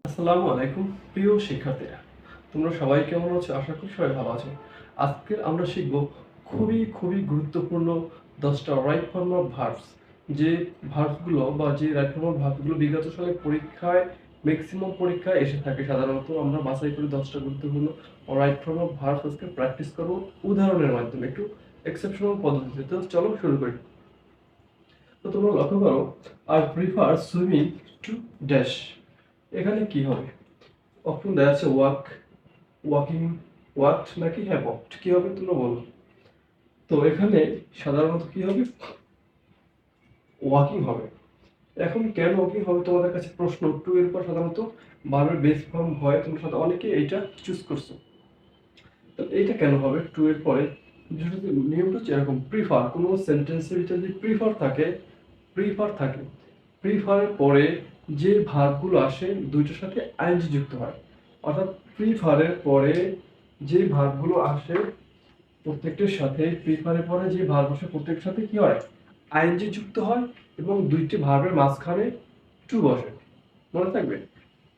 আসসালামু আলাইকুম প্রিয় শিক্ষার্থীরা, তোমরা সবাই কেমন আছো? আশা করি সবাই ভালো আছো। আজকে আমরা শিখব খুবই গুরুত্বপূর্ণ 10টা রাইট ফর্ম অফ ভার্বস। যে ভার্বসগুলো বা যে রাইট ফর্ম অফ ভার্বসগুলো বিগত সালে পরীক্ষায় ম্যাক্সিমাম পরীক্ষায় এসে থাকে। সাধারণত আমরা বাছাই করে 10টা গুরুত্বপূর্ণ রাইট ফর্ম অফ ভার্বস আজকে প্র্যাকটিস করব উদাহরণের মাধ্যমে, একটু এক্সেপশনাল পদ্ধতিতে। তো চলো শুরু করি। তো তোমরা লক্ষ্য করো, I prefer swimming to dash. এখানে কি হবে? অপশন দেওয়া আছে ওয়াক, ওয়াকিং, ওয়াকড নাকি হ্যাভ ওয়াকড। কি হবে তোমরা বলো? তো এখানে সাধারণত কি হবে? ওয়াকিং হবে। এখন কেন ওয়াকিং হবে তোমাদের কাছে প্রশ্ন। টু এর পর সাধারণত ভার্বের বেস ফর্ম হয়, তোমরা সাধারণত অনেকে এইটা চুজ করছো। তো এইটা কেন হবে টু এর পরে? নিয়মটা হচ্ছে এরকম, প্রিফার, কোনো সেন্টেন্সের ভিতরে যদি প্রিফার থাকে প্রিফারের পরে যে ভার্বগুলো আসে দুইটার সাথে আইএনজি যুক্ত হয়। অর্থাৎ প্রিফারের পরে যে ভার্বগুলো আসে প্রত্যেকটার সাথে, প্রিফারের পরে যে ভার্ব আসে প্রত্যেকটার সাথে কি হয়? আইএনজি যুক্ত হয় এবং দুইটি ভার্বের মাঝখানে টু বসে। মনে থাকবে,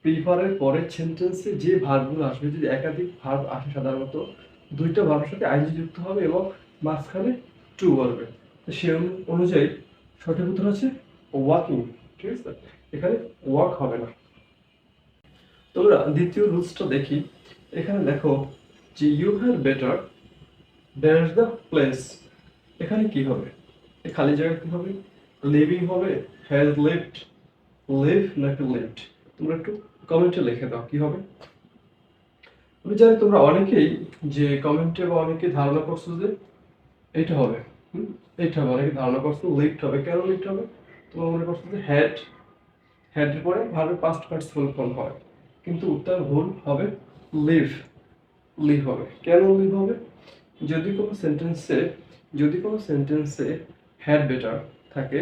প্রিফারের পরে সেন্টেন্সে যে ভার্বগুলো আসবে, যদি একাধিক ভার্ব আসে সাধারণত দুইটা ভার্বের সাথে আইএনজি যুক্ত হবে এবং মাঝখানে টু বসবে। তো সেই অনুযায়ী সঠিক উত্তর হচ্ছে ওয়াকিং। ঠিক আছে, এখানে ওয়াক হবে না। তোমরা দ্বিতীয় রুলসটা দেখি। এখানে দেখো যে you had better that's the place. এখানে কি হবে? এই খালি জায়গা কি হবে? লিভিং হবে, হ্যাজ লিভড, লিভ নাকি লিভড? তোমরা একটু কমেন্টে লিখে দাও কি হবে। আমি জানি তোমরা অনেকেই যে কমেন্টে বা অনেকে ধারণা করছো যে এইটা হবে, এইটা হবে। অনেকে ধারণা করছো লিভড হবে। কেন লিভড হবে? তোমরা মনে করছো যে হ্যাডের পরে ভার্বের পাস্ট পার্টিসিপল ফর্ম হয়, কিন্তু উত্তর ভুল হবে। লিভ, লিভ হবে। কেন লিভ হবে? যদি কোনো সেন্টেন্সে হ্যাড বেটার থাকে,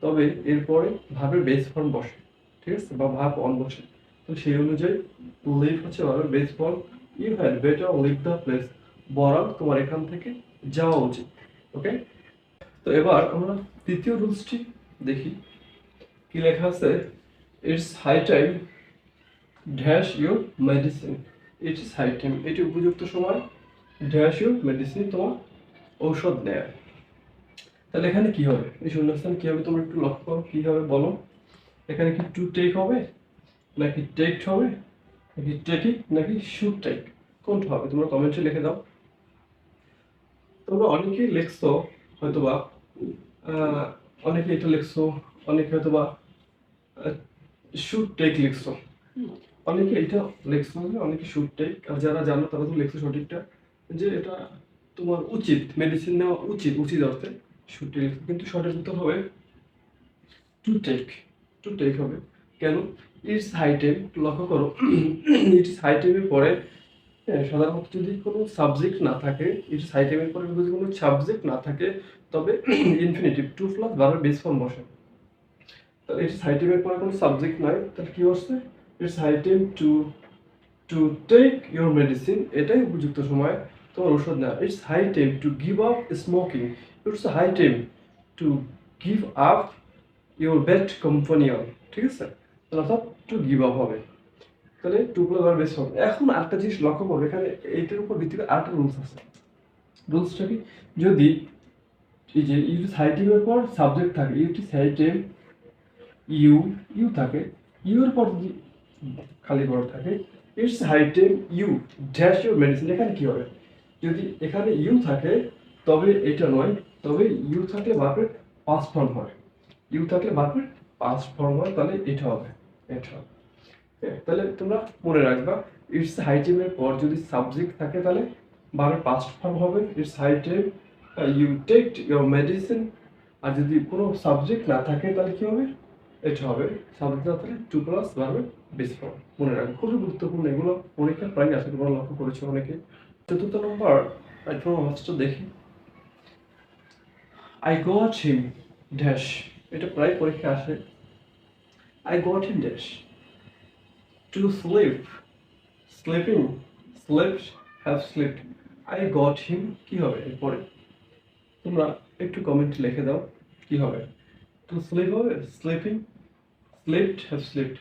তবে এরপরে ভার্বের বেস ফর্ম বসে, ঠিক আছে, বা ভার্ব অন বসে। তো সেই অনুযায়ী লিভ হচ্ছে ভার্বের base form. You had better leave the place, বরং তোমার এখান থেকে যাওয়া উচিত। ওকে, তো এবার আমরা তৃতীয় রুলসটি দেখি। কি লেখা আছে? It's high time dash your medicine. It's high time, এটি উপযুক্ত সময় ড্যাশ ইউর মেডিসিন, তোমার ঔষধ নেয়। তাহলে এখানে কি হবে? এই শূন্যস্থান কি হবে তোমরা একটু লক্ষ্য করো, কি হবে বলো। এখানে কি টু টেক হবে, নাকি টেকড হবে, নাকি টেকিং, নাকি শুড টেক? কোনটা হবে তোমরা কমেন্টে লিখে দাও। তোমরা অনেকেই লিখছো হয়তোবা, অনেকে এটা লিখছো, অনেকে হয়তোবা শুড টেক লিখছো, অনেকে এটা লিখছো, অনেকে শুড টেক। আর যারা জানো তারা তো লিখছো সঠিকটা, যে এটা তোমার উচিত, মেডিসিন নেওয়া উচিত, উচিত অর্থে শুড টেক। কিন্তু সঠিক উত্তর হবে টু টেক, টু টেক হবে। কেন? ইটস হাই টাইম, লক্ষ্য করো ইটস হাই টাইমের পরে সাধারণত যদি কোনো সাবজেক্ট না থাকে, ইটস হাই টাইমের পরে যদি কোনো সাবজেক্ট না থাকে, তবে ইনফিনিটিভ টু প্লাস ভার্বের বেস ফর্ম বসে। তো ইটস হাই টাইমের পরে কোনো সাবজেক্ট নাই, তাহলে কি হচ্ছে? It's high time to to take your medicine, এটাই উপযুক্ত সময় তোমার ওষুধ নেওয়া। It's high time to give up smoking. It's high time to give up your bad companion. ঠিক আছে, অর্থাৎ টু গিভ আপ হবে। তাহলে টু প্লাস আর বেস হবে। এখন আরেকটা জিনিস লক্ষ্য করবে, এখানে এইটার উপর ভিত্তি করে আরেকটা রুলস আছে। রুলসটা কি? যদি এই যে ইউটিস হাই টাইমের পর সাবজেক্ট থাকে, it's high time you, you থাকে, ইউ এর পর যদি খালি ঘর থাকে, it's high time you dash your medicine. এখানে কি হবে? যদি এখানে ইউ থাকে তবে এটা নয়, তবে ইউ থাকলে ভার্বের পাস্ট ফর্ম হয়, ইউ থাকলে ভার্বের পাস্ট ফর্ম হয়, তাহলে এটা হবে, এটা হবে। তাহলে তোমরা মনে রাখবা, ইটস হাই টাইমের পর যদি সাবজেক্ট থাকে তাহলে ভার্বের পাস্ট ফর্ম হবে it's high time you take your medicine. আর যদি কোনো সাবজেক্ট না থাকে তাহলে কি হবে? এটা হবে। সাবজেক্ট না থাকলে টু প্লাস ভার্বের বেস ফর্ম। মনে রাখবে, খুবই গুরুত্বপূর্ণ এগুলো, পরীক্ষা প্রায় আসে, তোমরা লক্ষ্য করেছো অনেকে। চতুর্থ নম্বর হচ্ছে দেখি, আই গট হিম ড্যাশ। এটা প্রায় পরীক্ষা আসে। I got him dash to sleep, sleeping, slipped, have slipped. I got হিম কি হবে এরপরে? তোমরা একটু কমেন্ট লিখে দাও কি হবে। টু স্লিপ হবে, স্লিপিং, স্লিপড, হ্যাভ স্লিপড।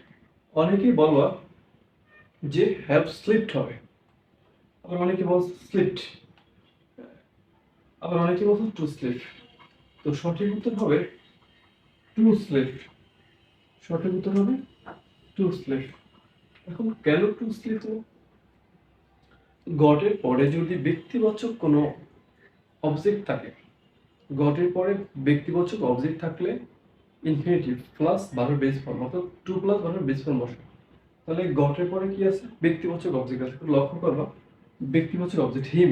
অনেকেই বলবা যে হ্যাভ স্লিপড হবে, আবার অনেকে বলছে স্লিপড, আবার অনেকে বলছে টু স্লিপ। তো সঠিক উত্তর হবে টু স্লিপ। সঠিক উত্তর হবে টু স্লিপ। এখন কেন টু স্লিপ? গটের পরে যদি ব্যক্তিবাচক কোনো অবজেক্ট থাকে, গটের পরে ব্যক্তিবাচক অবজেক্ট থাকলে ইনফিনিটিভ প্লাস ভার্বের বেস ফর্ম, অর্থাৎ টু প্লাস ভার্বের বেস ফর্ম বসে। তাহলে গটের পরে কি আছে? ব্যক্তিবাচক অবজেক্ট আছে। লক্ষ্য করবা ব্যক্তিবাচক অবজেক্ট হিম,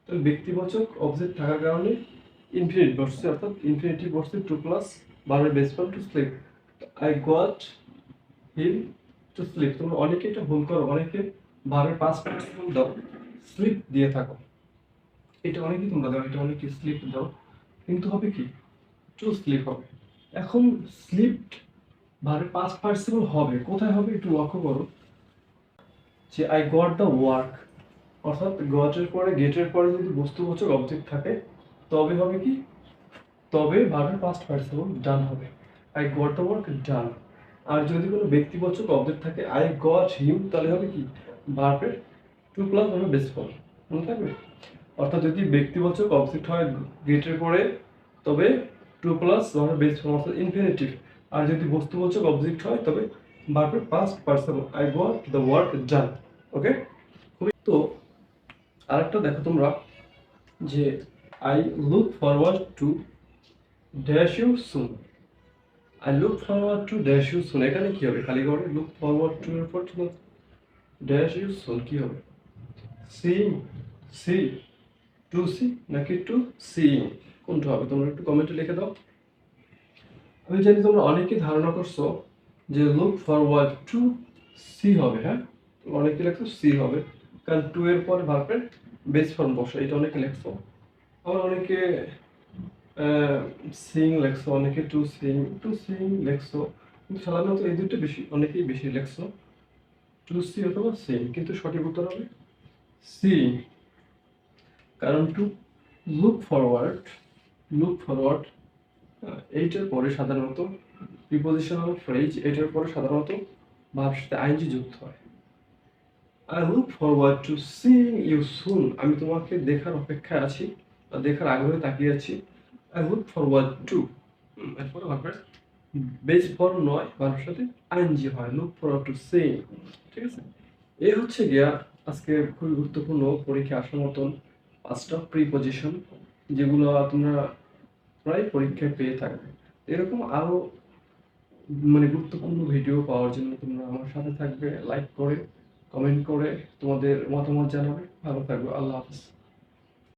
তাহলে ব্যক্তিবাচক অবজেক্ট থাকার কারণে ইনফিনিট বসছে, অর্থাৎ ইনফিনিটিভ বসছে টু প্লাস ভার্বের base form to sleep. I got him to sleep. তোমরা অনেকে এটা ভুল করো, অনেকে ভার্বের পাস্ট পার্টিসিপল দাও, স্লিপ দিয়ে থাকো। এটা অনেকেই তোমরা দাও, এটা অনেকে স্লিপ দাও, কিন্তু হবে কি টু স্লিপ হবে। এখন স্লিপ ভার্বের পাস্ট পার্টিসিপল হবে কোথায় হবে একটু লক্ষ্য করো, যে আই গট দ্য ওয়ার্ক, অর্থাৎ গটের পরে গেটের পরে যদি বস্তুবাচক অবজেক্ট থাকে তবে হবে কি, তবে ভার্বের পাস্ট পার্টিসিপল ডান হবে, I got the work done. আর যদি কোনো ব্যক্তিবাচক অবজেক্ট থাকে আই গট হিম, তাহলে হবে কি ভার্বের টু প্লাস ভার্বের বেস ফর্ম, মনে থাকবে। অর্থাৎ যদি ব্যক্তিবাচক অবজেক্ট হয় গেটের পরে তবে টু প্লাস ভার্বের বেস ফর্ম অর্থাৎ ইনফিনিটিভ। আর যদি বস্তুবাচক অবজেক্ট হয় তবে ভার্বের past participle I got the work done. Okay. তো আরেকটা দেখো তোমরা, যে I look forward to dash you soon. I look forward to dash you soon, এখানে কি হবে? খালি করে লুক ফরওয়ার্ড টু এর পর ড্যাশ ইউ সুন কি হবে? সিইং, সি, টু সি নাকি টু সিইং, কোনটা হবে? তোমরা একটু কমেন্টে লিখে দাও। আমি জানি তোমরা অনেকেই ধারণা করছো যে লুক ফরওয়ার্ড টু সি হবে, হ্যাঁ অনেকে লেখছো সি হবে, কারণ টু এর পরে ভার্বের বেস ফর্ম বসে, এটা অনেকে লেখছো। আবার অনেকে সিং লেখছো, অনেকে টু সিং লেখছো, কিন্তু সাধারণত এই দুটো বেশি, অনেকেই বেশি লেখছো টু সি অথবা সিং, কিন্তু সঠিক উত্তর হবে সি। কারণ to look forward, look forward এইটার পরে সাধারণত প্রিপোজিশনাল ফ্রেজ, এটার পরে সাধারণত ভার্বের সাথে আইএনজি যুক্ত হয়। I look forward to seeing you soon, আমি তোমাকে দেখার অপেক্ষায় আছি বা দেখার আগ্রহে তাকিয়ে আছি। আই লুক ফরওয়ার্ড টু, এরপরে ভার্বের বেস ফর্ম নয়, ভার্বের সাথে আইএনজি হয়, লুক ফরওয়ার্ড টু সিইং। ঠিক আছে, এই হচ্ছে গিয়া আজকে খুবই গুরুত্বপূর্ণ পরীক্ষা আসার মতন 5টা প্রিপজিশন, যেগুলো তোমরা প্রায় পরীক্ষায় পেয়ে থাকবে। এরকম আরো গুরুত্বপূর্ণ ভিডিও পাওয়ার জন্য তোমরা আমার সাথে থাকবে, লাইক করে কমেন্ট করে তোমাদের মতামত জানাবে। ভালো থাকবে, আল্লাহ হাফেজ।